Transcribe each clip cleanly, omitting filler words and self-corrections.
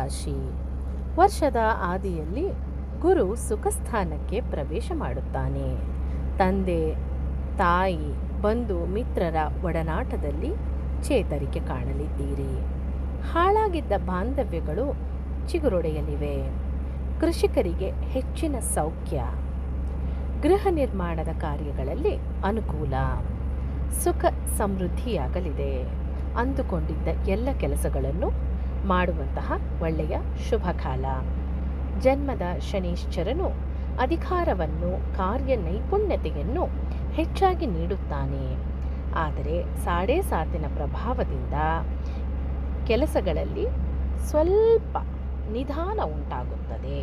ರಾಶಿ. ವರ್ಷದ ಆದಿಯಲ್ಲಿ ಗುರು ಸುಖಸ್ಥಾನಕ್ಕೆ ಪ್ರವೇಶ ಮಾಡುತ್ತಾನೆ. ತಂದೆ, ತಾಯಿ, ಬಂಧು ಮಿತ್ರರ ಒಡನಾಟದಲ್ಲಿ ಚೇತರಿಕೆ ಕಾಣಲಿದ್ದೀರಿ. ಹಾಳಾಗಿದ್ದ ಬಾಂಧವ್ಯಗಳು ಚಿಗುರೊಡೆಯಲಿವೆ. ಕೃಷಿಕರಿಗೆ ಹೆಚ್ಚಿನ ಸೌಖ್ಯ. ಗೃಹ ನಿರ್ಮಾಣದ ಕಾರ್ಯಗಳಲ್ಲಿ ಅನುಕೂಲ. ಸುಖ ಸಮೃದ್ಧಿಯಾಗಲಿದೆ. ಅಂದುಕೊಂಡಿದ್ದ ಎಲ್ಲ ಕೆಲಸಗಳನ್ನು ಮಾಡುವಂತಹ ಒಳ್ಳೆಯ ಶುಭ ಕಾಲ. ಜನ್ಮದ ಶನೀಶ್ಚರನು ಅಧಿಕಾರವನ್ನು, ಕಾರ್ಯ ನೈಪುಣ್ಯತೆಯನ್ನು ಹೆಚ್ಚಾಗಿ ನೀಡುತ್ತಾನೆ. ಆದರೆ ಸಾಡೆ ಸಾತಿನ ಪ್ರಭಾವದಿಂದ ಕೆಲಸಗಳಲ್ಲಿ ಸ್ವಲ್ಪ ನಿಧಾನ ಉಂಟಾಗುತ್ತದೆ.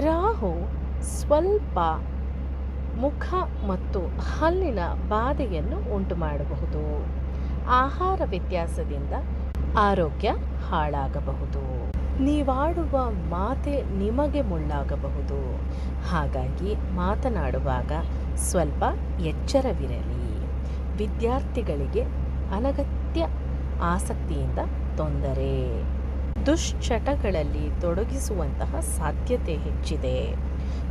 ರಾಹು ಸ್ವಲ್ಪ ಮುಖ ಮತ್ತು ಹಲ್ಲಿನ ಬಾಧೆಯನ್ನು ಉಂಟು ಮಾಡಬಹುದು. ಆಹಾರ ವ್ಯತ್ಯಾಸದಿಂದ ಆರೋಗ್ಯ ಹಾಳಾಗಬಹುದು. ನೀವಾಡುವ ಮಾತೆ ನಿಮಗೆ ಮುಳ್ಳಾಗಬಹುದು. ಹಾಗಾಗಿ ಮಾತನಾಡುವಾಗ ಸ್ವಲ್ಪ ಎಚ್ಚರವಿರಲಿ. ವಿದ್ಯಾರ್ಥಿಗಳಿಗೆ ಅನಗತ್ಯ ಆಸಕ್ತಿಯಿಂದ ತೊಂದರೆ. ದುಶ್ಚಟಗಳಲ್ಲಿ ತೊಡಗಿಸುವಂತಹ ಸಾಧ್ಯತೆ ಹೆಚ್ಚಿದೆ.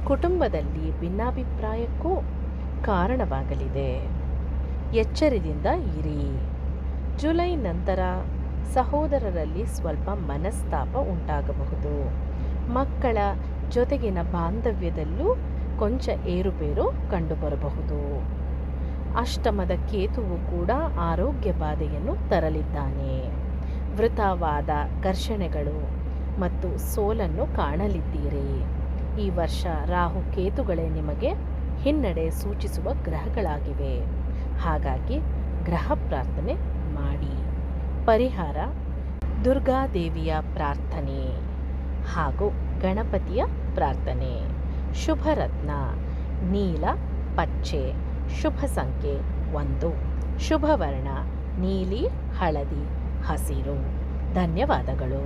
ಕುಟುಂಬದಲ್ಲಿ ಭಿನ್ನಾಭಿಪ್ರಾಯಕ್ಕೂ ಕಾರಣವಾಗಲಿದೆ. ಎಚ್ಚರದಿಂದ ಇರಿ. ಜುಲೈ ನಂತರ ಸಹೋದರರಲ್ಲಿ ಸ್ವಲ್ಪ ಮನಸ್ತಾಪ ಉಂಟಾಗಬಹುದು. ಮಕ್ಕಳ ಜೊತೆಗಿನ ಬಾಂಧವ್ಯದಲ್ಲೂ ಕೊಂಚ ಏರುಪೇರು ಕಂಡುಬರಬಹುದು. ಅಷ್ಟಮದ ಕೇತುವು ಕೂಡ ಆರೋಗ್ಯ ಬಾಧೆಯನ್ನು ತರಲಿದ್ದಾನೆ. ವೃಥಾವಾದ ಘರ್ಷಣೆಗಳು ಮತ್ತು ಸೋಲನ್ನು ಕಾಣಲಿದ್ದೀರಿ. ಈ ವರ್ಷ ರಾಹು ಕೇತುಗಳೇ ನಿಮಗೆ ಹಿನ್ನಡೆ ಸೂಚಿಸುವ ಗ್ರಹಗಳಾಗಿವೆ. ಹಾಗಾಗಿ ಗ್ರಹ ಪ್ರಾರ್ಥನೆ ಮಾಡಿ. ಪರಿಹಾರ: ದುರ್ಗಾದೇವಿಯ ಪ್ರಾರ್ಥನೆ ಹಾಗೂ ಗಣಪತಿಯ ಪ್ರಾರ್ಥನೆ. ಶುಭರತ್ನ ನೀಲ, ಪಚ್ಚೆ. ಶುಭ ಸಂಖ್ಯೆ 1. ಶುಭವರ್ಣ ನೀಲಿ, ಹಳದಿ, ಹಸಿರು. ಧನ್ಯವಾದಗಳು.